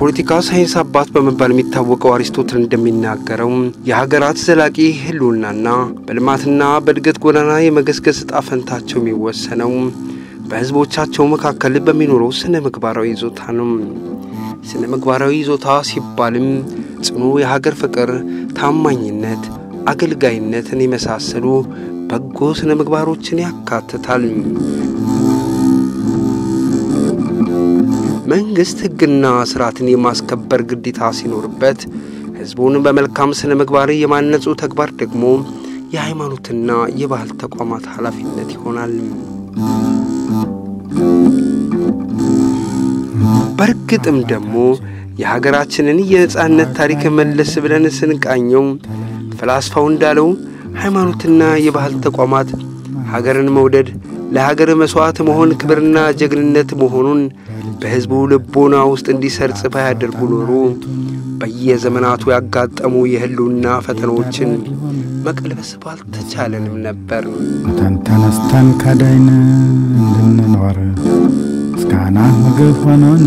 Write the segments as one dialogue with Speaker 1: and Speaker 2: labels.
Speaker 1: የፖለቲካ ሳይንስ አባት በመባል የሚታወቀው አሪስቶትል እንደሚናገረው የሀገራት ዘላቂ ህልውናና በልማትና በእድገት ጎዳና የመገስገስ ጣፈንታቸው የሚወሰነው በህዝቦቻቸው መካከል በሚኖረው ስነ ምግባራዊ ይዞታ ነው። ስነ ምግባራዊ ይዞታ ሲባልም ጽኑ የሀገር ፍቅር፣ ታማኝነት፣ አገልጋይነትን የመሳሰሉ በጎ ስነ ምግባሮችን ያካትታል። መንግስት ህግና ስርዓትን የማስከበር ግዴታ ሲኖርበት ህዝቡን በመልካም ስነ ምግባር የማነጹ ተግባር ደግሞ የሃይማኖትና የባህል ተቋማት ኃላፊነት ይሆናል። በርግጥም ደግሞ የሀገራችንን የነጻነት ታሪክ መለስ ብለን ስንቃኘው ፈላስፋው እንዳለው ሃይማኖትና የባህል ተቋማት ሀገርን መውደድ ለሀገር መስዋዕት መሆን ክብርና ጀግንነት መሆኑን በህዝቡ ልቦና ውስጥ እንዲሰርጽ ባያደርጉ ኖሮ በየዘመናቱ ያጋጠሙ የህልውና ፈተናዎችን መቀልበስ ባልተቻለንም ነበር።
Speaker 2: ተንተነስተን ከዳይን እንድንኖር እስካና ምግብ ሆኖን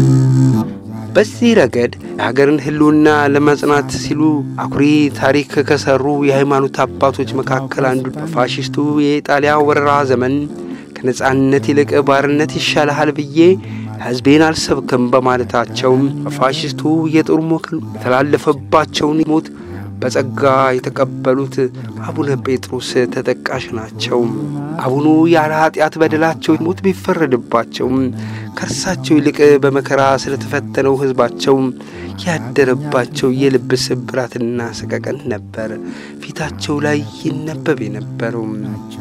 Speaker 1: በዚህ ረገድ የሀገርን ህልውና ለማጽናት ሲሉ አኩሪ ታሪክ ከሰሩ የሃይማኖት አባቶች መካከል አንዱ በፋሺስቱ የኢጣሊያ ወረራ ዘመን ከነጻነት ይልቅ ባርነት ይሻላል ብዬ ህዝቤን አልሰብክም በማለታቸው ፋሺስቱ የጦር ሞክን ተላለፈባቸውን ሞት በጸጋ የተቀበሉት አቡነ ጴጥሮስ ተጠቃሽ ናቸው። አቡኑ ያለ ኃጢአት በደላቸው ሞት ቢፈረድባቸው ከርሳቸው ይልቅ በመከራ ስለተፈተነው ህዝባቸው ያደረባቸው የልብ ስብራትና ሰቀቀን ነበር ፊታቸው ላይ ይነበብ የነበረው።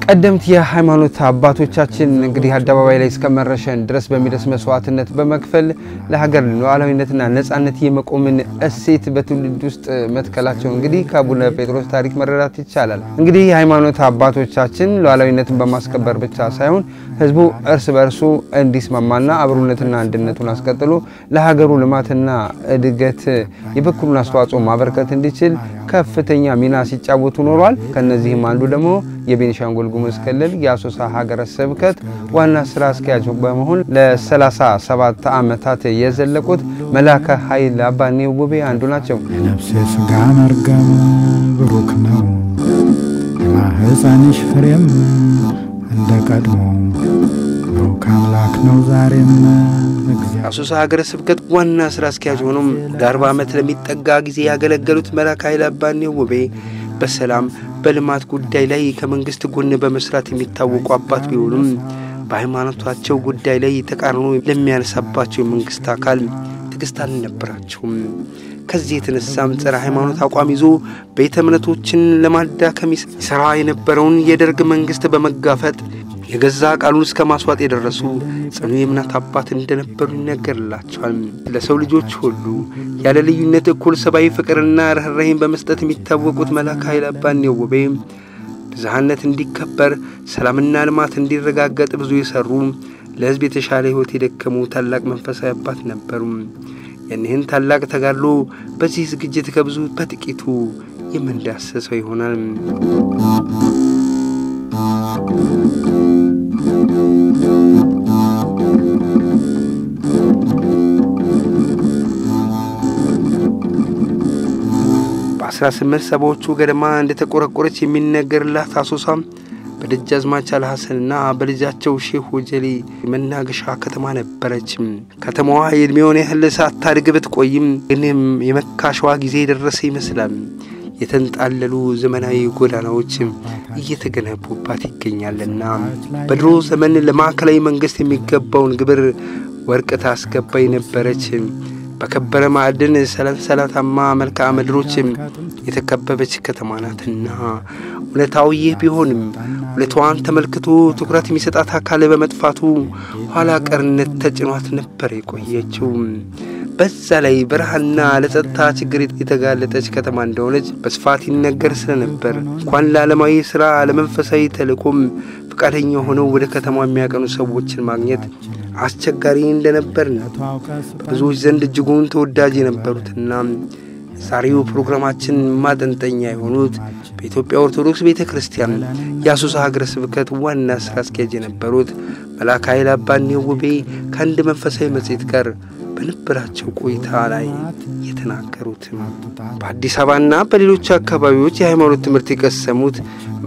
Speaker 1: ቀደምት የሃይማኖት አባቶቻችን እንግዲህ አደባባይ ላይ እስከመረሸን ድረስ በሚደርስ መስዋዕትነት በመክፈል ለሀገር ሉዓላዊነትና ነጻነት የመቆምን እሴት በትውልድ ውስጥ መትከላቸው እንግዲህ ከአቡነ ጴጥሮስ ታሪክ መረዳት ይቻላል። እንግዲህ የሃይማኖት አባቶቻችን ሉዓላዊነትን በማስከበር ብቻ ሳይሆን ህዝቡ እርስ በርሱ እንዲስማማና አብሮነትና አንድነቱን አስቀጥሎ ለሀገሩ ልማትና እድገት የበኩሉን አስተዋጽኦ ማበርከት እንዲችል ከፍተኛ ሚና ሲጫወቱ ኖሯል። ከነዚህም አንዱ ደግሞ የቤኒሻንጉል ጉሙዝ ክልል የአሶሳ ሀገረ ስብከት ዋና ስራ አስኪያጅ በመሆን ለ37 ዓመታት የዘለቁት መላከ ኃይል አባ ኔውቤ አንዱ ናቸው።
Speaker 2: ነፍሴ ስጋ መርገም ብሩክ ነው ማህፀንሽ ፍሬም እንደቀድሞ ብሩክ አምላክ ነው ዛሬም።
Speaker 1: አሶሳ ሀገረ ስብከት ዋና ስራ አስኪያጅ ሆነው ለ40 ዓመት ለሚጠጋ ጊዜ ያገለገሉት መላከ ኃይል አባ ኔውቤ በሰላም በልማት ጉዳይ ላይ ከመንግስት ጎን በመስራት የሚታወቁ አባት ቢሆኑም በሃይማኖታቸው ጉዳይ ላይ ተቃርኖ ለሚያነሳባቸው የመንግስት አካል ትዕግስት አልነበራቸውም። ከዚህ የተነሳም ጸረ ሃይማኖት አቋም ይዞ ቤተ እምነቶችን ለማዳከም ይሰራ የነበረውን የደርግ መንግስት በመጋፈጥ የገዛ ቃሉን እስከ ማስዋጥ የደረሱ ጽኑ የእምነት አባት እንደነበሩ ይነገርላቸዋል። ለሰው ልጆች ሁሉ ያለ ልዩነት እኩል ሰብአዊ ፍቅርና ርህራሄን በመስጠት የሚታወቁት መላከ ኃይል አባ ኔውቤ ብዝሃነት እንዲከበር ሰላምና ልማት እንዲረጋገጥ ብዙ የሰሩ ለህዝብ የተሻለ ህይወት የደከሙ ታላቅ መንፈሳዊ አባት ነበሩ። የነህን ታላቅ ተጋድሎ በዚህ ዝግጅት ከብዙ በጥቂቱ የምንዳሰሰው ይሆናል። በ1870ዎቹ ገደማ እንደተቆረቆረች የሚነገርላት አሶሳ በደጃዝማች አልሐሰንና በልጃቸው ሼህ ወጀሌ መናገሻ ከተማ ነበረች። ከተማዋ የእድሜውን ያህል ሳታድግ ብትቆይም ግን የመካሻዋ ጊዜ ደረሰ ይመስላል። የተንጣለሉ ዘመናዊ ጎዳናዎች እየተገነቡባት ይገኛልና በድሮ ዘመን ለማዕከላዊ መንግስት የሚገባውን ግብር ወርቅ ታስገባ የነበረች በከበረ ማዕድን ሰላታማ መልክዓ ምድሮች የተከበበች ከተማ ናትና እውነታው ይህ ቢሆንም ሁለቷን ተመልክቶ ትኩረት የሚሰጣት አካል በመጥፋቱ ኋላ ቀርነት ተጭኗት ነበር የቆየችው። በዛ ላይ በረሃና ለጸጥታ ችግር የተጋለጠች ከተማ እንደሆነች በስፋት ይነገር ስለነበር እንኳን ለዓለማዊ ሥራ ለመንፈሳዊ ተልእኮም ፈቃደኛ ሆነው ወደ ከተማው የሚያቀኑ ሰዎችን ማግኘት አስቸጋሪ እንደነበር ነው ብዙዎች ዘንድ እጅጉን ተወዳጅ የነበሩትና ዛሬው ፕሮግራማችን ማጠንጠኛ የሆኑት በኢትዮጵያ ኦርቶዶክስ ቤተክርስቲያን የአሶሳ ሀገረ ስብከት ዋና ስራ አስኪያጅ የነበሩት መላከ ኃይል አባ ኔውቤ ከአንድ መንፈሳዊ መጽሔት ጋር በነበራቸው ቆይታ ላይ የተናገሩት። በአዲስ አበባና በሌሎች አካባቢዎች የሃይማኖት ትምህርት የቀሰሙት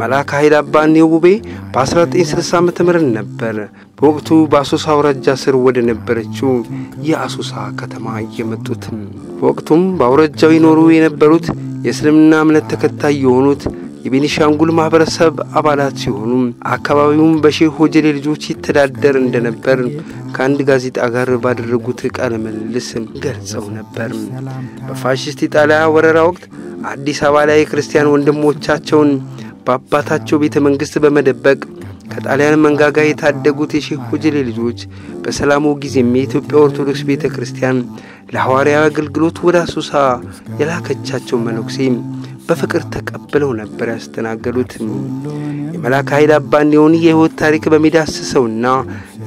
Speaker 1: መልአከ ኃይል አባ ኔውቤ በ1960 ዓመተ ምህረት ነበር በወቅቱ በአሶሳ አውራጃ ስር ወደ ነበረችው የአሶሳ ከተማ የመጡት። በወቅቱም በአውራጃው ይኖሩ የነበሩት የእስልምና እምነት ተከታይ የሆኑት የቤኒሻንጉል ማህበረሰብ አባላት ሲሆኑ አካባቢውም በሼህ ሆጀሌ ልጆች ይተዳደር እንደነበር ከአንድ ጋዜጣ ጋር ባደረጉት ቃለ ምልልስ ገልጸው ነበር። በፋሺስት ኢጣሊያ ወረራ ወቅት አዲስ አበባ ላይ ክርስቲያን ወንድሞቻቸውን በአባታቸው ቤተ መንግስት በመደበቅ ከጣሊያን መንጋጋ የታደጉት የሼህ ሆጀሌ ልጆች በሰላሙ ጊዜም የኢትዮጵያ ኦርቶዶክስ ቤተክርስቲያን ለሐዋርያዊ አገልግሎት ወደ አሶሳ የላከቻቸው መነኩሴ በፍቅር ተቀበለው ነበር ያስተናገዱት። የመልአከ ኃይል አባ ኔውን የህይወት ታሪክ በሚዳስሰውና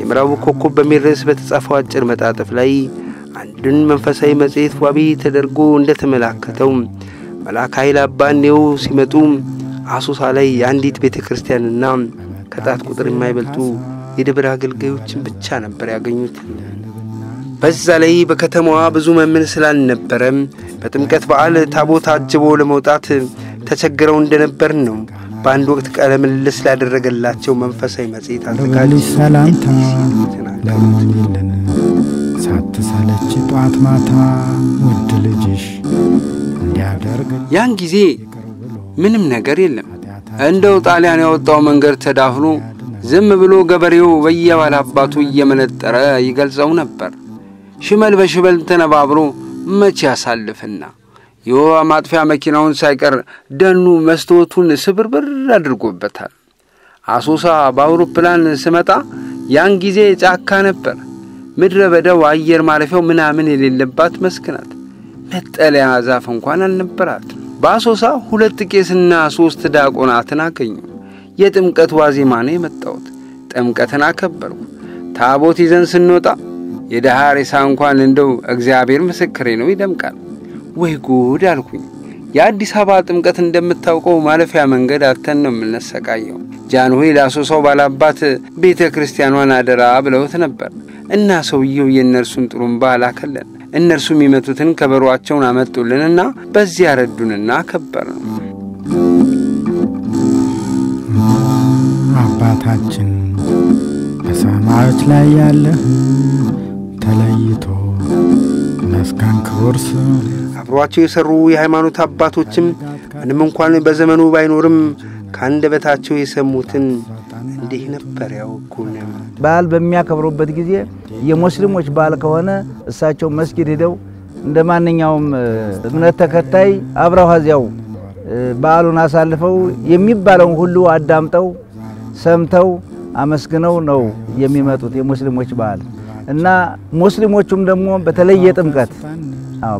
Speaker 1: የምዕራቡ ኮከብ በሚል ርዕስ በተጻፈው አጭር መጣጥፍ ላይ አንድን መንፈሳዊ መጽሔት ዋቢ ተደርጎ እንደተመላከተው መልአከ ኃይል አባ ኔው ሲመጡ አሶሳ ላይ የአንዲት ቤተክርስቲያንና ከጣት ቁጥር የማይበልጡ የደብረ አገልጋዮችን ብቻ ነበር ያገኙት። በዛ ላይ በከተማዋ ብዙ መምን ስላልነበረ በጥምቀት በዓል ታቦት አጅቦ ለመውጣት ተቸግረው እንደነበር ነው በአንድ ወቅት ቃለ ምልልስ ላደረገላቸው መንፈሳዊ መጽሔት አዘጋጅ
Speaker 2: ሰላምታ ለምንልን ሳትሰለች ጧት ማታ ውድ ልጅሽ እንዲያደርግ
Speaker 1: ያን ጊዜ ምንም ነገር የለም። እንደው ጣሊያን ያወጣው መንገድ ተዳፍኖ ዝም ብሎ ገበሬው በየባለ አባቱ እየመነጠረ ይገልጸው ነበር። ሽመል በሽበል ተነባብሮ መቼ ያሳልፍና የውሃ ማጥፊያ መኪናውን ሳይቀር ደኑ መስታወቱን ስብርብር አድርጎበታል። አሶሳ በአውሮፕላን ስመጣ ያን ጊዜ ጫካ ነበር። ምድረ በዳው አየር ማረፊያው ምናምን የሌለባት መስክናት። መጠለያ ዛፍ እንኳን አልነበራት። በአሶሳ 2 ቄስና 3 ዲያቆናትን አገኙ። የጥምቀት ዋዜማ ነው የመጣሁት። ጥምቀትን አከበርኩ። ታቦት ይዘን ስንወጣ የዳሃሬሳ እንኳን እንደው እግዚአብሔር ምስክሬ ነው ይደምቃል። ወይ ጉድ አልኩኝ። የአዲስ አበባ ጥምቀት እንደምታውቀው ማለፊያ መንገድ አተን ነው የምንሰቃየው። ጃንሆይ ለአሶሳው ባላባት ቤተክርስቲያኗን አደራ ብለውት ነበር እና ሰውየው የነርሱን ጥሩምባ ላከለን። እነርሱ የሚመቱትን ከበሮአቸውን አመጡልንና በዚያ ያረዱንና ከበርን።
Speaker 2: አባታችን በሰማዮች ላይ ያለህ ተለይቶ መስጋን ክብርስ
Speaker 1: አብሯቸው የሰሩ የሃይማኖት አባቶችም ምንም እንኳን በዘመኑ ባይኖርም ካንደበታቸው የሰሙትን እንዲህ ነበር ያውቁን።
Speaker 3: በዓል በሚያከብሩበት ጊዜ የሙስሊሞች በዓል ከሆነ እሳቸው መስጊድ ሄደው እንደማንኛውም እምነት ተከታይ አብረው ሀዚያው በዓሉን አሳልፈው የሚባለውን ሁሉ አዳምጠው ሰምተው አመስግነው ነው የሚመጡት የሙስሊሞች በዓል እና ሙስሊሞቹም ደግሞ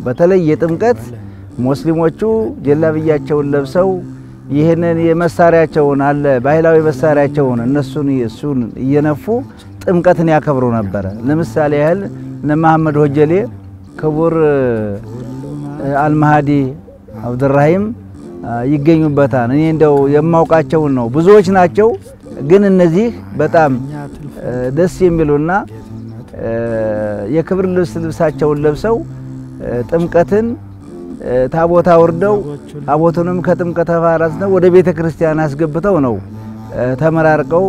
Speaker 3: በተለይ የጥምቀት ሙስሊሞቹ ጀላብያቸውን ለብሰው ይሄንን የመሳሪያቸውን አለ ባህላዊ መሳሪያቸውን እሱን እየነፉ ጥምቀትን ያከብሩ ነበር። ለምሳሌ ያህል መሐመድ ሆጀሌ ክቡር አልማሃዲ አብዱራሂም ይገኙበታል። እኔ እንደው የማውቃቸውን ነው ብዙዎች ናቸው፣ ግን እነዚህ በጣም ደስ የሚሉና የክብር ልብሳቸውን ለብሰው ጥምቀትን ታቦታ ወርደው ታቦቱንም ከጥምቀተ ፋራስ ነው ወደ ቤተክርስቲያን አስገብተው ነው ተመራርቀው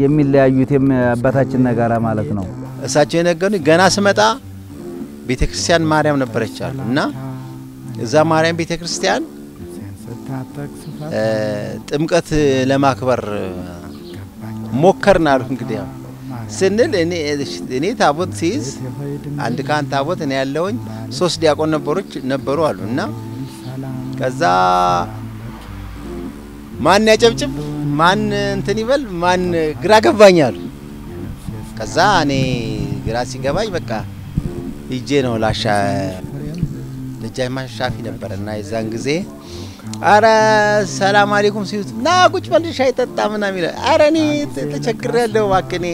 Speaker 3: የሚለያዩት የአባታችን ነጋራ ማለት ነው።
Speaker 4: እሳቸው የነገሩኝ ገና ስመጣ ቤተክርስቲያን ማርያም ነበረቻል እና እዛ ማርያም ቤተክርስቲያን ጥምቀት ለማክበር ሞከርና እንግዲህ ስንል እኔ ታቦት ሲይዝ አንድ ካን ታቦት እኔ ያለውኝ 3 ዲያቆን ነበሩ አሉና ከዛ ማን ያጨብጭብ ማን እንትን ይበል ማን ግራ ገባኛል። ከዛ እኔ ግራ ሲገባኝ በቃ እጄ ነው ላሻ ለጃይ ማሻፊ ነበርና የዛን ጊዜ አረ ሰላም አለይኩም ሲዩት ና ቁጭ በል ሻይ ጠጣ ምናምን ይላል። አረ እኔ ተቸግሬያለሁ ዋከኔ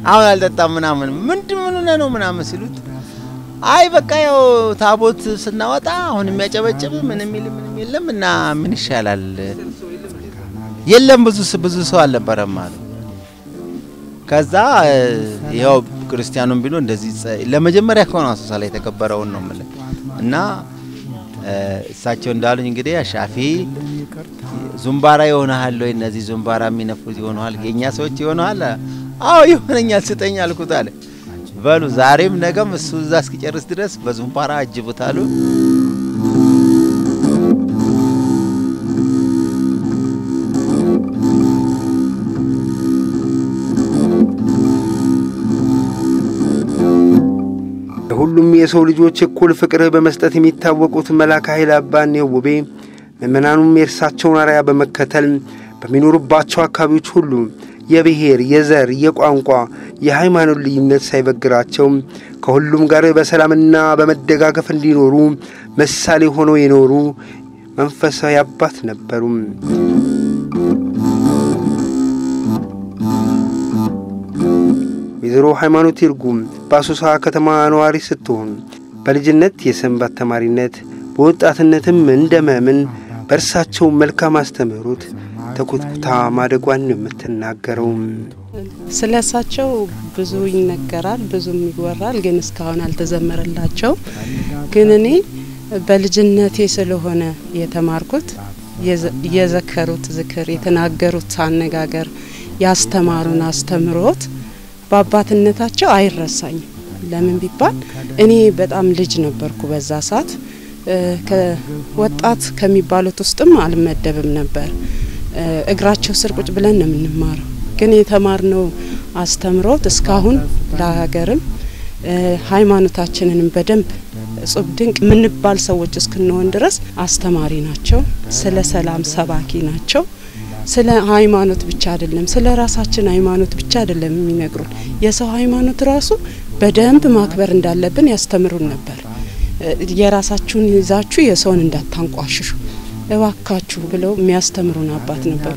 Speaker 4: አሁን አልጠጣም ምናምን ምንድነው ነው ምናምን ሲሉት አይ በቃ ያው ታቦት ስናወጣ አሁን የሚያጨበጭብ ምንም የለም እና ምን ይሻላል የለም ብዙ ሰው አልነበረም ማለት። ከዛ ያው ክርስቲያኑም ቢሉ እንደዚህ ለመጀመሪያ ሆኖ አሶሳ ላይ ተከበረው ነው ማለት እና እሳቸው እንዳሉኝ እንግዲህ አሻፊ ዙምባራ ይሆናል ወይ እነዚህ ዙምባራ የሚነፉት ይሆናል የኛ ሰዎች ይሆናል አዎ ይሆነኛል ስጠኝ አልኩት አለ በሉ ዛሬም ነገም እሱ እዛ እስኪጨርስ ድረስ በዙምባራ አጅቡታሉ
Speaker 1: ሁሉም የሰው ልጆች እኩል ፍቅር በመስጠት የሚታወቁት መላከ ኃይል አባ ኔውቤ ምእመናኑም የእርሳቸውን አርአያ በመከተል በሚኖሩባቸው አካባቢዎች ሁሉ የብሔር የዘር የቋንቋ የሃይማኖት ልዩነት ሳይበግራቸው ከሁሉም ጋር በሰላምና በመደጋገፍ እንዲኖሩ ምሳሌ ሆነው የኖሩ መንፈሳዊ አባት ነበሩ። ወይዘሮ ሃይማኖት ይርጉም በአሶሳ ከተማ ነዋሪ ስትሆን በልጅነት የሰንበት ተማሪነት በወጣትነትም እንደመምን በእርሳቸው መልካም አስተምህሮት ተኮትኩታ ማደጓን የምትናገረው
Speaker 5: ስለሳቸው ብዙ ይነገራል ብዙም ይወራል ግን እስካሁን አልተዘመረላቸው ግን እኔ በልጅነቴ ስለሆነ የተማርኩት የዘከሩት ዝክር የተናገሩት አነጋገር ያስተማሩን አስተምሮት በአባትነታቸው አይረሳኝ ለምን ቢባል እኔ በጣም ልጅ ነበርኩ በዛ ሰዓት ከወጣት ከሚባሉት ውስጥም አልመደብም ነበር እግራቸው ስር ቁጭ ብለን ነው የምንማረው ግን የተማርነው አስተምሮት እስካሁን ለሀገርም ሃይማኖታችንንም በደንብ ጾም ድንቅ ምንባል ሰዎች እስክንሆን ድረስ አስተማሪ ናቸው ስለ ሰላም ሰባኪ ናቸው ስለ ሃይማኖት ብቻ አይደለም ስለ ራሳችን ሃይማኖት ብቻ አይደለም የሚነግሩን የሰው ሃይማኖት ራሱ በደንብ ማክበር እንዳለብን ያስተምሩን ነበር የራሳችሁን ይዛችሁ የሰውን እንዳታንቋሽሹ እባካችሁ ብለው የሚያስተምሩን አባት ነበር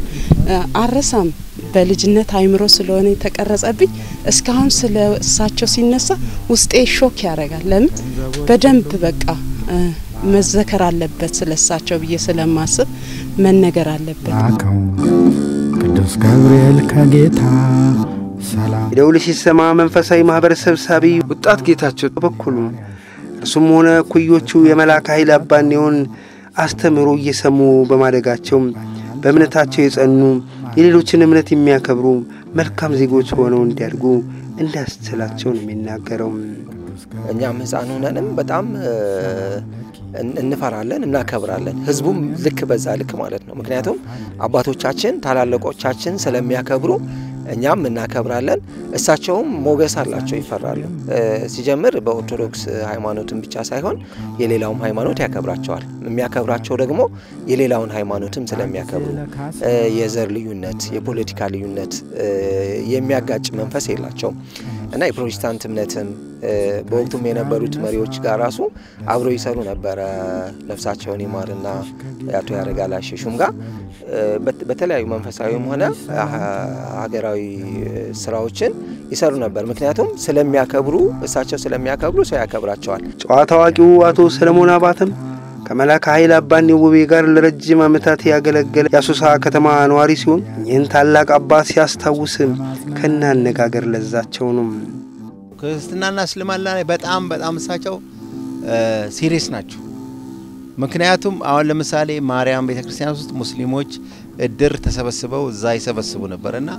Speaker 5: አረሳም በልጅነት አይምሮ ስለሆነ የተቀረጸብኝ እስካሁን ስለ እሳቸው ሲነሳ ውስጤ ሾክ ያረጋል ለምን በደንብ በቃ መዘከር አለበት ስለሳቸው ብዬ ስለማስብ መነገር አለበት
Speaker 2: ቅዱስ ገብርኤል ከጌታ ሰላም
Speaker 1: ደውል ሲሰማ መንፈሳዊ ማህበረሰብ ሳቢ ወጣት ጌታቸው ተበኩሉ እርሱም ሆነ ኩዮቹ የመላከ ኃይል አባኔውን አስተምሮ እየሰሙ በማደጋቸው በእምነታቸው የጸኑ የሌሎችን እምነት የሚያከብሩ መልካም ዜጎች ሆነው እንዲያድጉ እንዳስችላቸው ነው የሚናገረው
Speaker 6: እኛም ህፃን ሆነንም በጣም እንፈራለን እናከብራለን ህዝቡም ልክ በዛ ልክ ማለት ነው ምክንያቱም አባቶቻችን ታላላቆቻችን ስለሚያከብሩ እኛም እናከብራለን እሳቸውም ሞገስ አላቸው ይፈራሉ ሲጀምር በኦርቶዶክስ ሃይማኖትም ብቻ ሳይሆን የሌላውም ሃይማኖት ያከብራቸዋል የሚያከብራቸው ደግሞ የሌላውን ሃይማኖትም ስለሚያከብሩ የዘር ልዩነት የፖለቲካ ልዩነት የሚያጋጭ መንፈስ የላቸውም እና የፕሮቴስታንት እምነትም በወቅቱም የነበሩት መሪዎች ጋር ራሱ አብሮ ይሰሩ ነበር ነፍሳቸውን ይማርና ያቶ ያረጋል አሽሹም ጋር በተለያዩ መንፈሳዊም ሆነ ሀገራዊ ስራዎችን ይሰሩ ነበር ምክንያቱም ስለሚያከብሩ እሳቸው ስለሚያከብሩ ሰው ያከብራቸዋል
Speaker 1: ጨዋታ ዋቂው አቶ ሰለሞን አባተም ከመላከ ኃይል አባኔውቤ ጋር ለረጅም ዓመታት ያገለገለ የአሶሳ ከተማ ነዋሪ ሲሆን ይህን ታላቅ አባት ሲያስታውስ ከናነጋገር ለዛቸው ነው
Speaker 4: ክርስትናና እስልምና ላይ በጣም እሳቸው ሲሪየስ ናቸው ምክንያቱም አሁን ለምሳሌ ማርያም ቤተክርስቲያን ውስጥ ሙስሊሞች እድር ተሰበስበው እዛ ይሰበስቡ ነበርና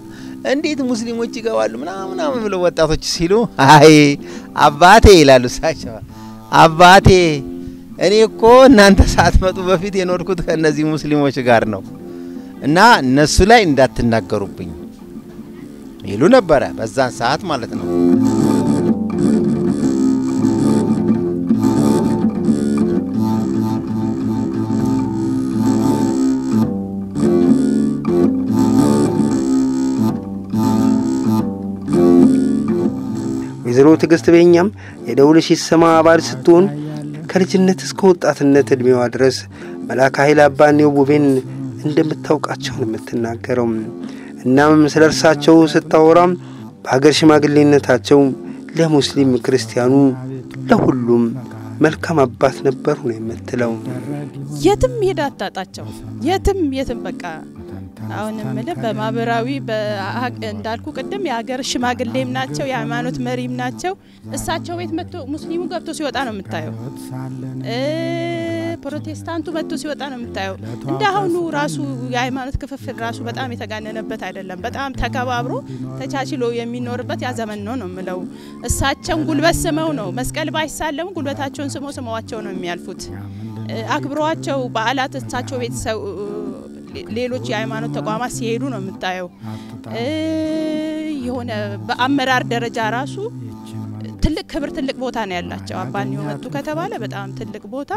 Speaker 4: እንዴት ሙስሊሞች ይገባሉ ምናምን ብለው ወጣቶች ሲሉ አይ አባቴ ይላሉ እሳቸው አባቴ እኔ እኮ እናንተ ሳትመጡ በፊት የኖርኩት ከነዚህ ሙስሊሞች ጋር ነው እና እነሱ ላይ እንዳትናገሩብኝ ይሉ ነበር በዛን ሰዓት ማለት ነው
Speaker 1: ወይዘሮ ትግስት በእኛም የደውል ሲሰማ አባል ስትሆን ከልጅነት እስከ ወጣትነት እድሜዋ ድረስ መላከ ኃይል አባኔውቤን እንደምታውቃቸው ነው የምትናገረው እናም ስለርሳቸው ስታወራም በሀገር ሽማግሌነታቸው ለሙስሊም ክርስቲያኑ ለሁሉም መልካም አባት ነበሩ ነው የምትለው
Speaker 7: የትም ሄዳ አጣጣቸው የትም በቃ አሁንም ማለት በማህበራዊ እንዳልኩ ቀደም የሀገር ሽማግሌም ናቸው የሃይማኖት መሪም ናቸው እሳቸው ቤት መጥቶ ሙስሊሙ ገብቶ ሲወጣ ነው የምታየው ፕሮቴስታንቱ መጥቶ ሲወጣ ነው የምታየው እንዳሁኑ ራሱ የሃይማኖት ክፍፍል ራሱ በጣም የተጋነነበት አይደለም በጣም ተከባብሮ ተቻችሎ የሚኖርበት ያ ዘመን ነው የምለው እሳቸው ጉልበት ስመው ነው መስቀል ባይሳለም ጉልበታቸውን ስመዋቸው ነው የሚያልፉት አክብሯቸው በዓላት እሳቸው ቤት ሌሎች የሃይማኖት ተቋማት ሲሄዱ ነው የምታየው የሆነ በአመራር ደረጃ ራሱ ትልቅ ክብር ትልቅ ቦታ ነው ያላቸው አባኒው መጡ ከተባለ በጣም ትልቅ ቦታ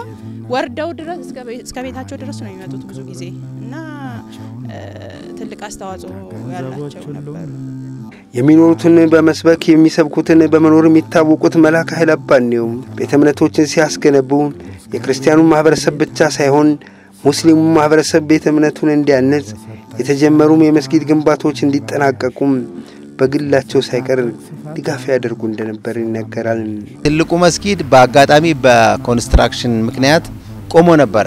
Speaker 7: ወርደው ድረስ እስከ ቤታቸው ድረስ ነው የሚመጡት ብዙ ጊዜ እና ትልቅ አስተዋጽኦ ያላቸው ነበር
Speaker 1: የሚኖሩትን በመስበክ የሚሰብኩትን በመኖር የሚታወቁት መላካ ኃይለ አባኒው ቤተ እምነቶችን ሲያስገነቡ የክርስቲያኑ ማህበረሰብ ብቻ ሳይሆን ሙስሊሙ ማህበረሰብ ቤተ እምነቱን እንዲያነጽ የተጀመሩም የመስጊድ ግንባታዎች እንዲጠናቀቁም በግላቸው ሳይቀር ድጋፍ ያደርጉ እንደነበር ይነገራል
Speaker 4: ትልቁ መስጊድ በአጋጣሚ በኮንስትራክሽን ምክንያት ቆሞ ነበር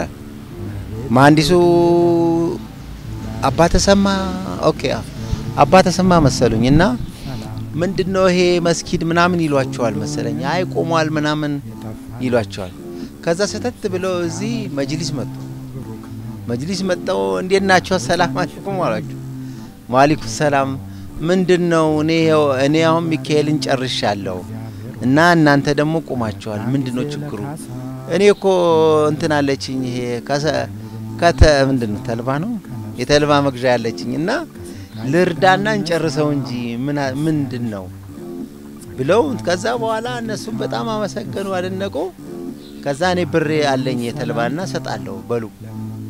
Speaker 4: መሐንዲሱ አባተሰማ አባተሰማ መሰሉኝና ምንድነው ይሄ መስጊድ ምናምን ይሏቸዋል መሰለኝ አይ ቆሟል ምናምን ይሏቸዋል ከዛ ሰተት ብለው እዚህ መጅሊስ መጣው እንዴናቸው ሰላም አለይኩም አላችሁ ወአለይኩም ሰላም ምንድነው እኔ አሁን ሚካኤልን ጨርሻለሁ እና እናንተ ደግሞ ቆማችኋል ምንድነው ችግሩ እኔ እኮ እንትን አለችኝ ይሄ ምንድነው ተልባ ነው የተልባ መግዣ ያለችኝና ልርዳና እንጨርሰው እንጂ ምንድነው ብለው ከዛ በኋላ እነሱ በጣም አመሰገኑ አደነቁ ከዛ እኔ ብሬ አለኝ የተልባና ሰጣለሁ በሉ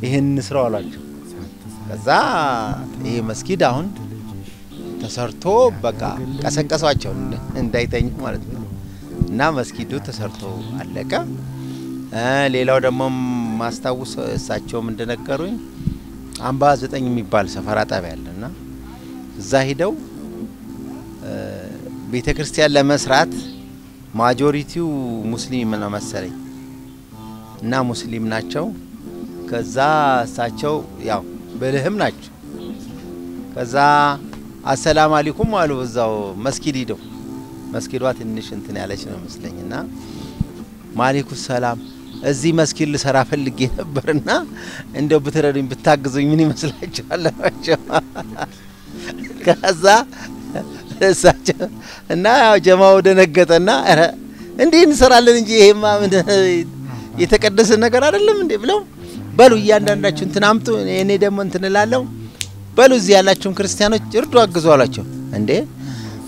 Speaker 4: ይሄን ስራው አላችሁ ከዛ ይሄ መስጊድ አሁን ተሰርቶ በቃ ቀሰቀሷቸው እንዳይተኙ ማለት ነው እና መስጊዱ ተሰርቶ አለቀ ሌላው ደግሞ ማስታወስ እሳቸው እንደነገሩኝ አምባ 9 የሚባል ሰፈራ ጣቢያ አለና እዛ ሄደው ቤተክርስቲያን ለመስራት ማጆሪቲው ሙስሊም ነው መሰለኝ እና ሙስሊም ናቸው ከዛ እሳቸው ያው በልህም ናቸው ከዛ አሰላሙ አለይኩም አሉ እዛው መስጊድ ሄደው መስጊዷ ትንሽ እንትን ያለች ነው መስለኝና ማለይኩም ሰላም እዚህ መስጊድ ልሰራ ፈልጌ ነበርና እንደው ብትረዱኝ ብታግዙኝ ምን ይመስላችኋል አላቸው ከዛ እሳቸው እና ያው ጀማው ደነገጠና እንዴ እንሰራለን እንጂ ይሄማ የተቀደሰ ነገር አይደለም እንዴ ብለው በሉ እያንዳንዳችሁ እንትን አምጡ እኔ ደግሞ እንትን እላለሁ በሉ እዚህ ያላችሁን ክርስቲያኖች እርዱ አግዙ አላቸው እንዴ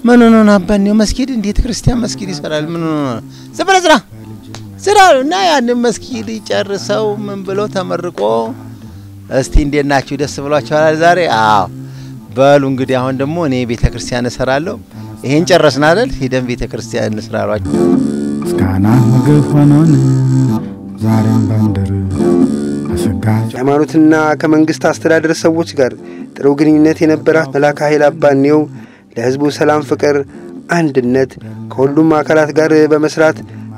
Speaker 4: ምን ነው አባኒው መስጊድ እንዴት ክርስቲያን መስጊድ ይሰራል ምን ነው ስራውና ያን መስጊድ ጨርሰው ምን ብሎ ተመርቆ እስቲ እንዴናችሁ ደስ ብሏችኋል ዛሬ አዎ በሉ እንግዲህ አሁን ደግሞ እኔ ቤተክርስቲያን እሰራለሁ ይሄን ጨረስና አይደል ሄደን ቤተክርስቲያን እንስራራችሁ
Speaker 2: ስካና ምግብ ሆኖን ዛሬም ባንደር አሰጋጅ
Speaker 1: ሃይማኖትና ከመንግስት አስተዳደር ሰዎች ጋር ጥሩ ግንኙነት የነበራት መላካ ኃይለ አባኒው ለህዝቡ ሰላም ፍቅር አንድነት ከሁሉም አካላት ጋር በመስራት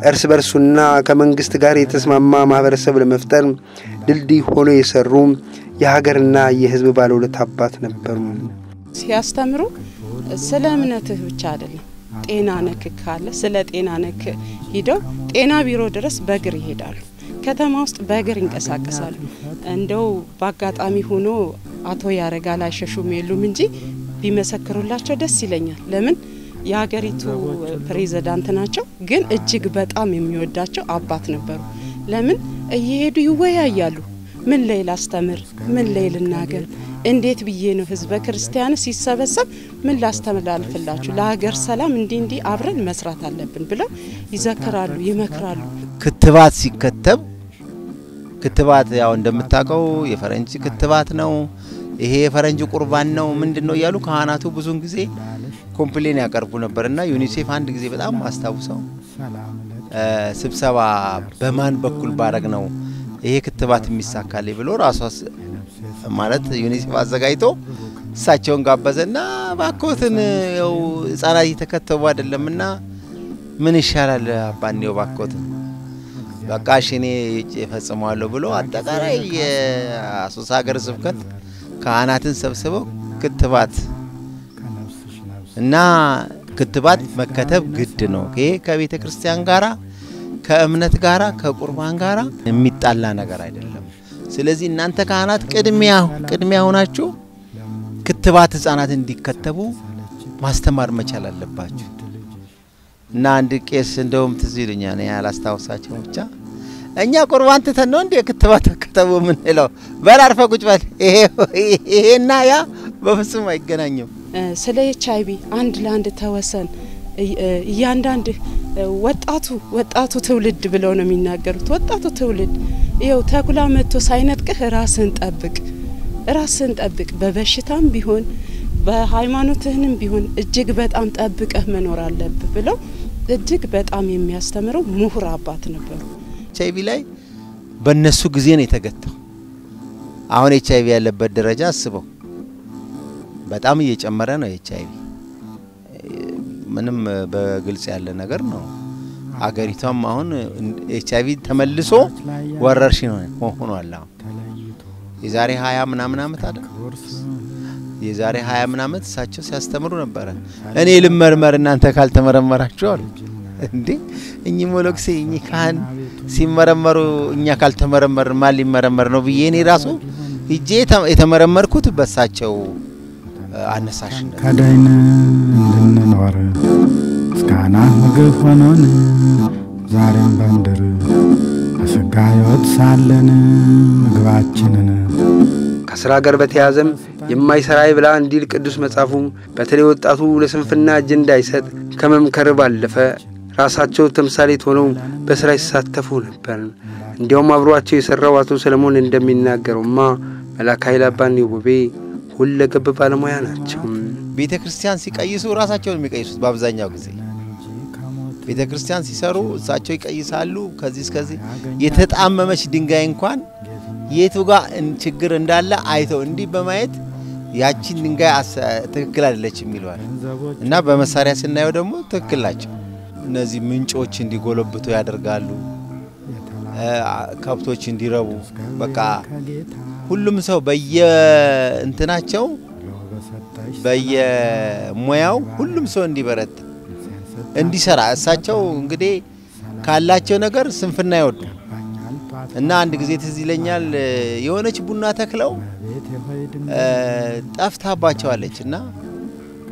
Speaker 1: እርስ በርሱና ከመንግስት ጋር የተስማማ ማህበረሰብ ለመፍጠር ድልድይ ሆኖ የሰሩ የሀገርና የህዝብ ባለውለታ አባት ነበሩ
Speaker 5: ሲያስተምሩ ስለ እምነትህ ብቻ አይደለም ጤና ነክ ካለ ስለ ጤና ነክ ሄደው ጤና ቢሮ ድረስ በእግር ይሄዳሉ ከተማ ውስጥ በእግር ይንቀሳቀሳሉ እንደው በአጋጣሚ ሆኖ አቶ ያረጋል አይሸሹም የሉም እንጂ ቢመሰክሩላቸው ደስ ይለኛል ለምን የሀገሪቱ ፕሬዝዳንት ናቸው ግን እጅግ በጣም የሚወዳቸው አባት ነበሩ ለምን እየሄዱ ይወያያሉ ምን ላይ ላስተምር ምን ላይ ልናገር እንዴት ብዬ ነው ህዝበ ክርስቲያን ሲሰበሰብ ምን ላስተምራልፍላችሁ ለሀገር ሰላም እንዲ አብረን መስራት አለብን ብለው ይዘክራሉ ይመክራሉ
Speaker 4: ክትባት ሲከተብ ክትባት ያው እንደምታቀው የፈረንጅ ክትባት ነው ይሄ የፈረንጅ ቁርባን ነው ምንድነው ያሉ ካህናቱ ብዙን ጊዜ ኮምፕሌን ያቀርቡ ነበርና ዩኒሴፍ አንድ ጊዜ በጣም ማስተዋውሰው ስብሰባ በማን በኩል ባረግ ነው ይሄ ክትባት የሚሳካል ብሎ ራሷስ ማለት ዩኒሴፍ አዘጋጅቶ እሳቸውን ጋበዘና ባኮትን ያው ህፃናት እየተከተቡ አይደለምና ምን ይሻላል አባኒው ባኮትን በቃ እኔ ፈጽመዋለሁ ብሎ አጠቃላይ የአሶሳ ሀገረ ስብከት ካህናትን ሰብስበው ክትባት እና ክትባት መከተብ ግድ ነው። ይሄ ከቤተ ክርስቲያን ጋራ ከእምነት ጋራ ከቁርባን ጋራ የሚጣላ ነገር አይደለም። ስለዚህ እናንተ ካህናት ቅድሚያ ሆናችሁ ክትባት ህፃናት እንዲከተቡ ማስተማር መቻል አለባችሁ። እና አንድ ቄስ እንደውም ትዝ ይለኛል ያላስታውሳቸው ብቻ እኛ ቁርባን ተተን ነው እንዴ ክትባት ተከተቡ ምን ይለው በላርፈ ቁጭ በል ይሄና ያ በፍጹም አይገናኝም።
Speaker 5: ስለ HIV አንድ ለአንድ ተወሰን እያንዳንድ ወጣቱ ትውልድ ብለው ነው የሚናገሩት። ወጣቱ ትውልድ ይኸው ተኩላ መጥቶ ሳይነጥቅህ ራስን ጠብቅ በበሽታም ቢሆን በሃይማኖትህንም ቢሆን እጅግ በጣም ጠብቀህ መኖር አለብህ ብለው እጅግ በጣም የሚያስተምረው ምሁር አባት ነበሩ።
Speaker 4: HIV ላይ በእነሱ ጊዜ ነው የተገተው። አሁን HIV ያለበት ደረጃ አስበው በጣም እየጨመረ ነው። HIV ምንም በግልጽ ያለ ነገር ነው። አገሪቷም አሁን HIV ተመልሶ ወረርሽኝ ሆኗል። የዛሬ 20 ምናምን አመት አይደል? የዛሬ 20 ምናምን አመት እሳቸው ሲያስተምሩ ነበር። እኔ ልመርመር እናንተ ካልተመረመራችሁ አሉ። እንዴ እኚ ሞሎክሴ እኚ ካህን ሲመረመሩ እኛ ካልተመረመር ማን ሊመረመር ነው ብዬ እኔ ራሱ ሂጄ የተመረመርኩት በሳቸው አነሳሽነት
Speaker 2: ከዳይን እንድንኖር ምስጋና ምግብ ሆኖን ዛሬም በምድር በስጋ ሕይወት ሳለን ምግባችንን
Speaker 1: ከስራ ጋር በተያዘም የማይሰራ ይብላ እንዲል ቅዱስ መጽሐፉ በተለይ ወጣቱ ለስንፍና እጅ እንዳይሰጥ ከመምከር ባለፈ ራሳቸው ተምሳሌት ሆነው በስራ ይሳተፉ ነበር። እንዲያውም አብሯቸው የሰራው አቶ ሰለሞን እንደሚናገሩማ መላከ ኃይለ አባ ኒውቤ ሁለገብ ባለሙያ ናቸው።
Speaker 4: ቤተክርስቲያን ሲቀይሱ ራሳቸውን የሚቀይሱት በአብዛኛው ጊዜ ቤተክርስቲያን ሲሰሩ እሳቸው ይቀይሳሉ። ከዚህ እስከዚህ የተጣመመች ድንጋይ እንኳን የቱ ጋር ችግር እንዳለ አይተው እንዲህ በማየት ያቺን ድንጋይ ትክክል አይደለችም ይሏል እና በመሳሪያ ስናየው ደግሞ ትክክል ናቸው። እነዚህ ምንጮች እንዲጎለብቱ ያደርጋሉ። ከብቶች እንዲረቡ በቃ ሁሉም ሰው በየእንትናቸው በየሙያው ሁሉም ሰው እንዲበረታ እንዲሰራ እሳቸው እንግዲህ ካላቸው ነገር ስንፍና ይወዱ እና አንድ ጊዜ ትዝ ይለኛል የሆነች ቡና ተክለው ጠፍታባቸዋለች እና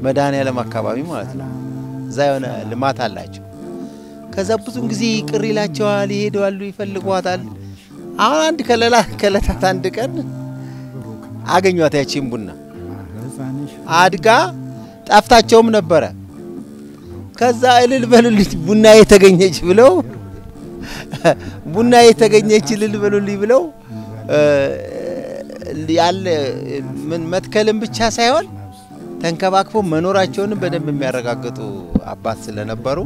Speaker 4: መድኃኔዓለም አካባቢ ማለት ነው እዛ የሆነ ልማት አላቸው። ከዛ ብዙን ጊዜ ቅር ይላቸዋል፣ ይሄዳሉ፣ ይፈልጓታል። አሁን አንድ ከለታት አንድ ቀን አገኟት ያቺን ቡና አድጋ ጠፍታቸውም ነበረ። ከዛ እልል በሉልኝ ቡና የተገኘች ብለው ቡና የተገኘች እልል በሉልኝ ብለው ያለ ምን መትከልም ብቻ ሳይሆን ተንከባክፎ መኖራቸውን በደንብ የሚያረጋግጡ አባት ስለነበሩ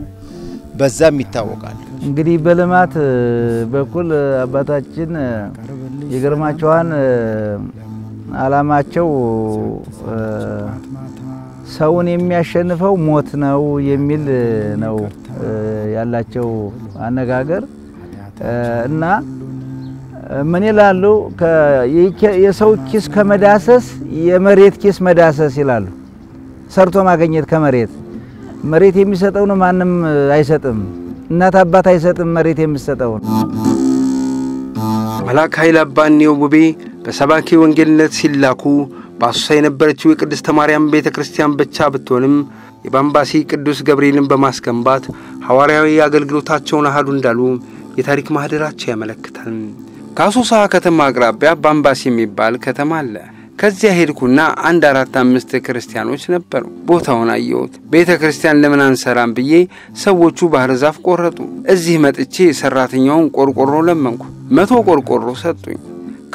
Speaker 4: በዛም ይታወቃል።
Speaker 3: እንግዲህ በልማት በኩል አባታችን ይገርማቸዋል። አላማቸው ሰውን የሚያሸንፈው ሞት ነው የሚል ነው ያላቸው አነጋገር እና ምን ይላሉ? የሰው ኪስ ከመዳሰስ የመሬት ኪስ መዳሰስ ይላሉ። ሰርቶ ማግኘት ከመሬት መሬት የሚሰጠው ነው ማንም አይሰጥም። እናት አባት አይሰጥም መሬት የሚሰጠው።
Speaker 1: መላከ ኃይለ አባ ኒውቤ በሰባኪ ወንጌልነት ሲላኩ በአሶሳ የነበረችው የቅድስተ ማርያም ቤተክርስቲያን ብቻ ብትሆንም የባምባሲ ቅዱስ ገብርኤልን በማስገንባት ሐዋርያዊ አገልግሎታቸውን አሃዱ እንዳሉ የታሪክ ማህደራቸው ያመለክታል። ከአሶሳ ከተማ አቅራቢያ ባምባሲ የሚባል ከተማ አለ። ከዚያ ሄድኩና 1-4-5 ክርስቲያኖች ነበሩ። ቦታውን አየሁት። ቤተክርስቲያን ለምን አንሰራም ብዬ ሰዎቹ ባህር ዛፍ ቆረጡ። እዚህ መጥቼ ሰራተኛውን ቆርቆሮ ለመንኩ። 100 ቆርቆሮ ሰጡኝ።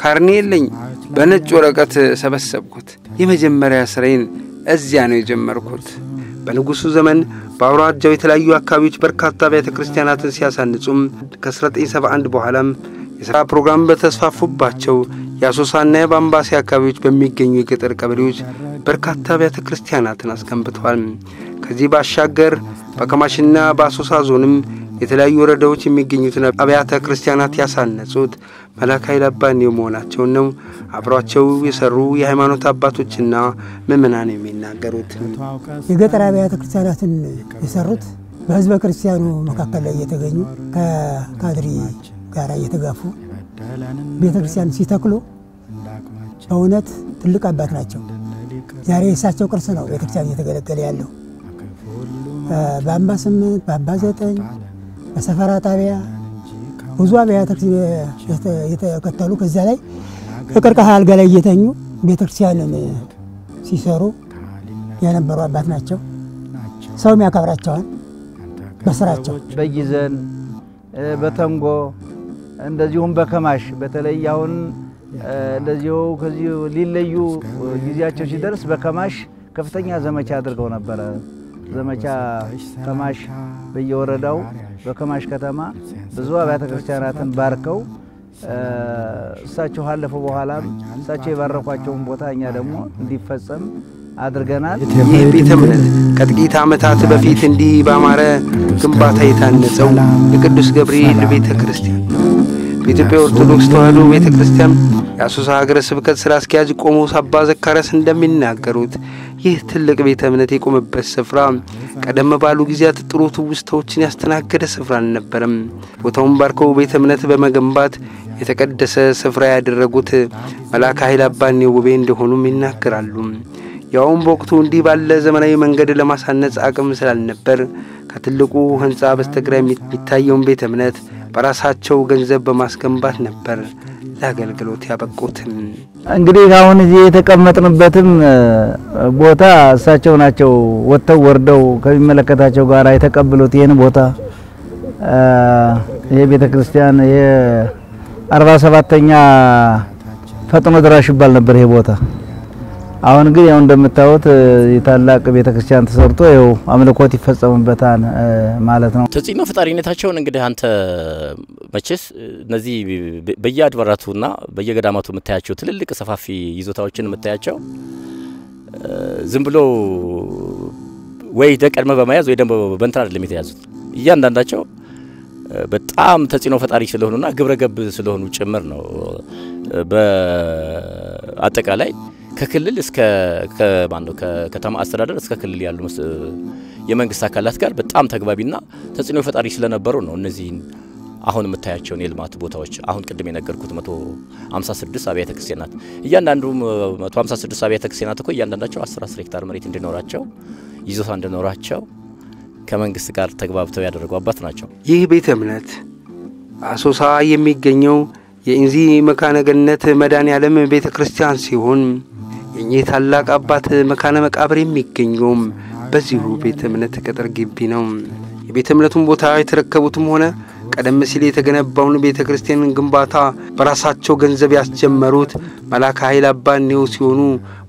Speaker 1: ካርኔ የለኝ። በነጭ ወረቀት ሰበሰብኩት። የመጀመሪያ ስራዬን እዚያ ነው የጀመርኩት። በንጉሱ ዘመን በአውራጃው የተለያዩ አካባቢዎች በርካታ ቤተክርስቲያናትን ሲያሳንጹም ከ1971 በኋላም የሥራ ፕሮግራም በተስፋፉባቸው የአሶሳና የባምባሲ አካባቢዎች በሚገኙ የገጠር ቀበሌዎች በርካታ ቤተክርስቲያናትን አስገንብተዋል። ከዚህ ባሻገር በከማሽና በአሶሳ ዞንም የተለያዩ ወረዳዎች የሚገኙትን አብያተ ክርስቲያናት ያሳነጹት መላከ ኃይል አባ ኔው መሆናቸው ነው አብሯቸው የሰሩ የሃይማኖት አባቶችና ምዕመናን የሚናገሩት።
Speaker 8: የገጠር አብያተ ክርስቲያናትን የሰሩት በህዝበ ክርስቲያኑ መካከል ላይ የተገኙ ከካድሪ ጋር እየተጋፉ ቤተክርስቲያን ሲተክሉ በእውነት ትልቅ አባት ናቸው። ዛሬ እሳቸው ቅርስ ነው ቤተክርስቲያን እየተገለገለ ያለው። በአምባ 8 በአምባ 9 በሰፈራ ጣቢያ ብዙ አብያተ ክርስቲያን የተከተሉ ከዛ ላይ ከቀርከሃ አልጋ ላይ እየተኙ ቤተክርስቲያንን ሲሰሩ የነበሩ አባት ናቸው። ሰውም ያከብራቸዋል በስራቸው።
Speaker 3: በጊዘን በተንጎ እንደዚሁም በከማሽ በተለይ አሁን እንደዚሁ ከዚህ ሊለዩ ጊዜያቸው ሲደርስ በከማሽ ከፍተኛ ዘመቻ አድርገው ነበር። ዘመቻ ከማሽ በየወረዳው በከማሽ ከተማ ብዙ አብያተ ክርስቲያናትን ባርከው እሳቸው አለፈ። በኋላም እሳቸው የባረኳቸውን ቦታ እኛ ደግሞ እንዲፈጸም አድርገናል።
Speaker 1: ይህ ቤተ እምነት ከጥቂት ዓመታት በፊት እንዲህ ባማረ ግንባታ የታነጸው የቅዱስ ገብርኤል ቤተ ክርስቲያን ነው። በኢትዮጵያ ኦርቶዶክስ ተዋሕዶ ቤተ ክርስቲያን የአሶሳ ሀገረ ስብከት ስራ አስኪያጅ ቆሞስ አባ ዘካርያስ እንደሚናገሩት ይህ ትልቅ ቤተ እምነት የቆመበት ስፍራ ቀደም ባሉ ጊዜያት ጥሩ ትውስታዎችን ያስተናገደ ስፍራ አልነበረም። ቦታውን ባርከው ቤተ እምነት በመገንባት የተቀደሰ ስፍራ ያደረጉት መላከ ኃይል አባ ኔው ውቤ እንደሆኑም ይናገራሉ። ያውም በወቅቱ እንዲህ ባለ ዘመናዊ መንገድ ለማሳነጽ አቅም ስላልነበር ከትልቁ ህንጻ በስተግራ የሚታየውን ቤተ እምነት በራሳቸው ገንዘብ በማስገንባት ነበር ለአገልግሎት ያበቁት።
Speaker 3: እንግዲህ አሁን እዚህ የተቀመጥንበትም ቦታ እሳቸው ናቸው ወጥተው ወርደው ከሚመለከታቸው ጋር የተቀበሉት። ይሄን ቦታ ይሄ ቤተ ክርስቲያን ይሄ 47ኛ ፈጥኖ ድራሽ ይባል ነበር ይሄ ቦታ። አሁን ግን ያው እንደምታዩት የታላቅ ቤተ ክርስቲያን ተሰርቶ ያው አምልኮት ይፈጸምበታል ማለት ነው።
Speaker 9: ተጽዕኖ ፈጣሪነታቸውን እንግዲህ አንተ መቼስ እነዚህ በየአድባራቱና በየገዳማቱ የምታያቸው ትልልቅ ሰፋፊ ይዞታዎችን የምታያቸው ዝም ብሎ ወይ ደቀድመ በመያዝ ወይ ደግሞ በእንትን አይደለም የተያዙት። እያንዳንዳቸው በጣም ተጽዕኖ ፈጣሪ ስለሆኑና ግብረገብ ስለሆኑ ጭምር ነው። በአጠቃላይ ከክልል እስከ ከከተማ አስተዳደር እስከ ክልል ያሉ የመንግስት አካላት ጋር በጣም ተግባቢና ተጽዕኖ ፈጣሪ ስለነበሩ ነው እነዚህ አሁን የምታያቸውን የልማት ቦታዎች አሁን ቅድም የነገርኩት 156 አብያተ ክርስቲያናት እያንዳንዱ 156 አብያተ ክርስቲያናት እኮ እያንዳንዳቸው 10 ሄክታር መሬት እንዲኖራቸው ይዞታ እንዲኖራቸው ከመንግስት ጋር ተግባብተው ያደረጉ አባት ናቸው።
Speaker 1: ይህ ቤተ እምነት አሶሳ የሚገኘው የኢንዚ መካነ ገነት መድኃኔዓለም ቤተ ክርስቲያን ሲሆን የኚህ ታላቅ አባት መካነ መቃብር የሚገኘው በዚሁ ቤተ እምነት ቅጥር ግቢ ነው። የቤተ እምነቱን ቦታ የተረከቡትም ሆነ ቀደም ሲል የተገነባውን ቤተ ክርስቲያን ግንባታ በራሳቸው ገንዘብ ያስጀመሩት መላከ ኃይል አባ ኔው ሲሆኑ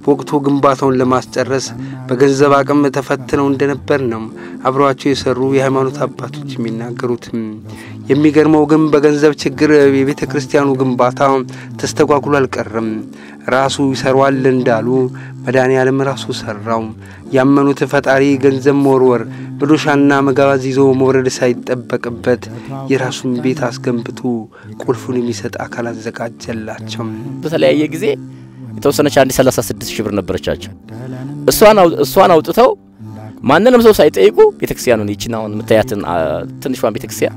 Speaker 1: ወቅቱ ግንባታውን ለማስጨረስ በገንዘብ አቅም ተፈትነው እንደነበር ነው አብሯቸው የሰሩ የሃይማኖት አባቶች የሚናገሩት። የሚገርመው ግን በገንዘብ ችግር የቤተ ክርስቲያኑ ግንባታ ተስተጓጉሎ አልቀረም። ራሱ ይሰራዋል እንዳሉ መድኃኔዓለም ራሱ ሰራው። ያመኑት ፈጣሪ ገንዘብ መወርወር በዶሻና መጋዝ ይዞ መውረድ ሳይጠበቅበት የራሱን ቤት አስገንብቶ ቁልፉን የሚሰጥ አካል አዘጋጀላቸው።
Speaker 9: በተለያየ ጊዜ የተወሰነች 136,000 ብር ነበረቻቸው። እሷን አውጥተው ማንንም ሰው ሳይጠይቁ ቤተክርስቲያኑን ይችናውን መታያትን ትንሿን ቤተክርስቲያን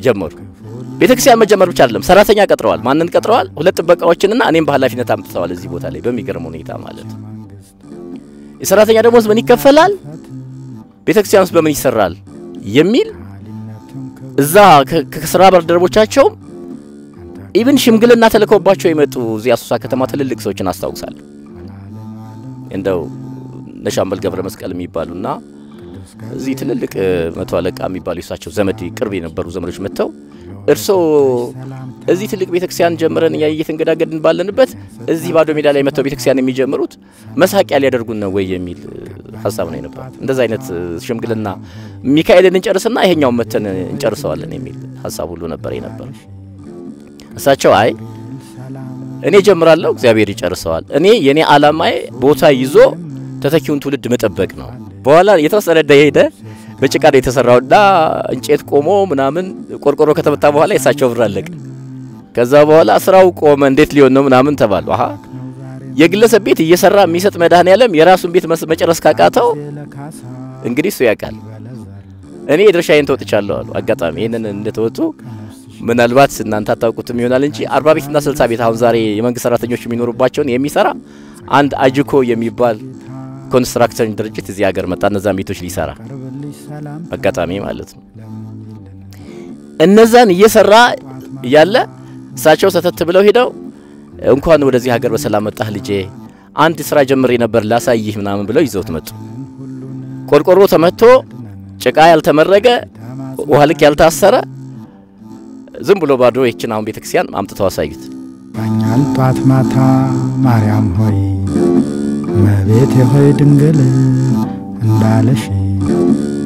Speaker 9: ጀመሩ። ቤተክርስቲያን መጀመር ብቻ አይደለም ሰራተኛ ቀጥረዋል። ማንን ቀጥረዋል? ሁለት ጥበቃዎችንና እኔም በኃላፊነት አምጥተዋል እዚህ ቦታ ላይ በሚገርም ሁኔታ ማለት ነው። የሰራተኛ ደሞዝ ምን ይከፈላል? ቤተክርስቲያኑስ በምን ይሰራል የሚል እዛ ከስራ ባልደረቦቻቸው ኢቭን ሽምግልና ተልከውባቸው የመጡ እዚህ አሶሳ ከተማ ትልልቅ ሰዎችን አስታውሳለሁ። እንደው ነሻምበል ገብረ መስቀል የሚባሉና እዚህ ትልልቅ መቶ አለቃ የሚባሉ እሳቸው ዘመድ ቅርብ የነበሩ ዘመዶች መጥተው እርሶ እዚህ ትልቅ ቤተክርስቲያን ጀምረን እየተንገዳገድን ባለንበት እዚህ ባዶ ሜዳ ላይ መጥተው ቤተክርስቲያን የሚጀምሩት መሳቂያ ሊያደርጉን ነው ወይ የሚል ሐሳብ ነው የነበረው። እንደዛ አይነት ሽምግልና ሚካኤልን እንጨርስና ይሄኛው መተን እንጨርሰዋለን የሚል ሐሳብ ሁሉ ነበር የነበረው። እሳቸው አይ እኔ ጀምራለሁ እግዚአብሔር ይጨርሰዋል። እኔ የኔ ዓላማዬ ቦታ ይዞ ተተኪውን ትውልድ መጠበቅ ነው። በኋላ የተወሰነ ሄደ በጭቃ ነው የተሰራውና እንጨት ቆሞ ምናምን ቆርቆሮ ከተመታ በኋላ የሳቸው ብር አለቀ። ከዛ በኋላ ስራው ቆመ። እንዴት ሊሆን ነው ምናምን ተባሉ። አሃ የግለሰብ ቤት እየሰራ የሚሰጥ መድኃኒዓለም የራሱን ቤት መጨረስ ካቃተው እንግዲህ እሱ ያውቃል። እኔ የድርሻዬን ተወጥቻለሁ አሉ። አጋጣሚ ይሄንን እንደተወጡ ምናልባት እናንተ አታውቁትም ይሆናል እንጂ 40 ቤትና 60 ቤት አሁን ዛሬ የመንግስት ሰራተኞች የሚኖሩባቸውን የሚሰራ አንድ አጅኮ የሚባል ኮንስትራክሽን ድርጅት እዚህ ሀገር መጣ። እነዛን ቤቶች ሊሰራ አጋጣሚ ማለት ነው። እነዛን እየሰራ ያለ እሳቸው ሰተት ብለው ሄደው እንኳን ወደዚህ ሀገር በሰላም መጣህ ልጄ አንድ ስራ ጀምሬ ነበር ላሳይህ ምናምን ብለው ይዘውት መጡ። ቆርቆሮ ተመቶ ጭቃ ያልተመረገ ውሃ ልክ ያልታሰረ ዝም ብሎ ባዶ ይችን አሁን ቤተክርስቲያን አምጥተው አሳዩት።
Speaker 2: ባኛል ጧት ማታ ማርያም ሆይ መቤቴ ሆይ ድንግል እንዳለሽ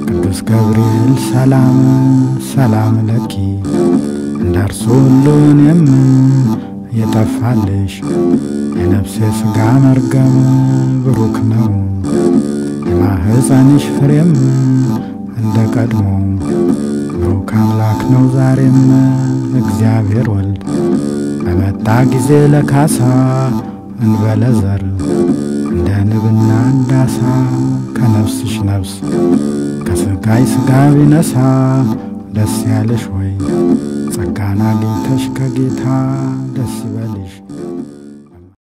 Speaker 2: ቅዱስ ገብርኤል ሰላም ሰላም ለኪ እንዳርሱ ሁሉንም የጠፋልሽ የነፍሴ ስጋ መርገም ብሩክ ነው የማህፀንሽ ፍሬም እንደ ቀድሞ ብሩክ አምላክ ነው ዛሬም እግዚአብሔር ወልድ በመጣ ጊዜ ለካሳ እንበለዘር እንደ ንብና እንዳሳ ከነፍስሽ ነፍስ ከስጋይ ስጋ ቢነሳ ደስ ያለሽ ወይ ጸጋና ጌታሽ ከጌታ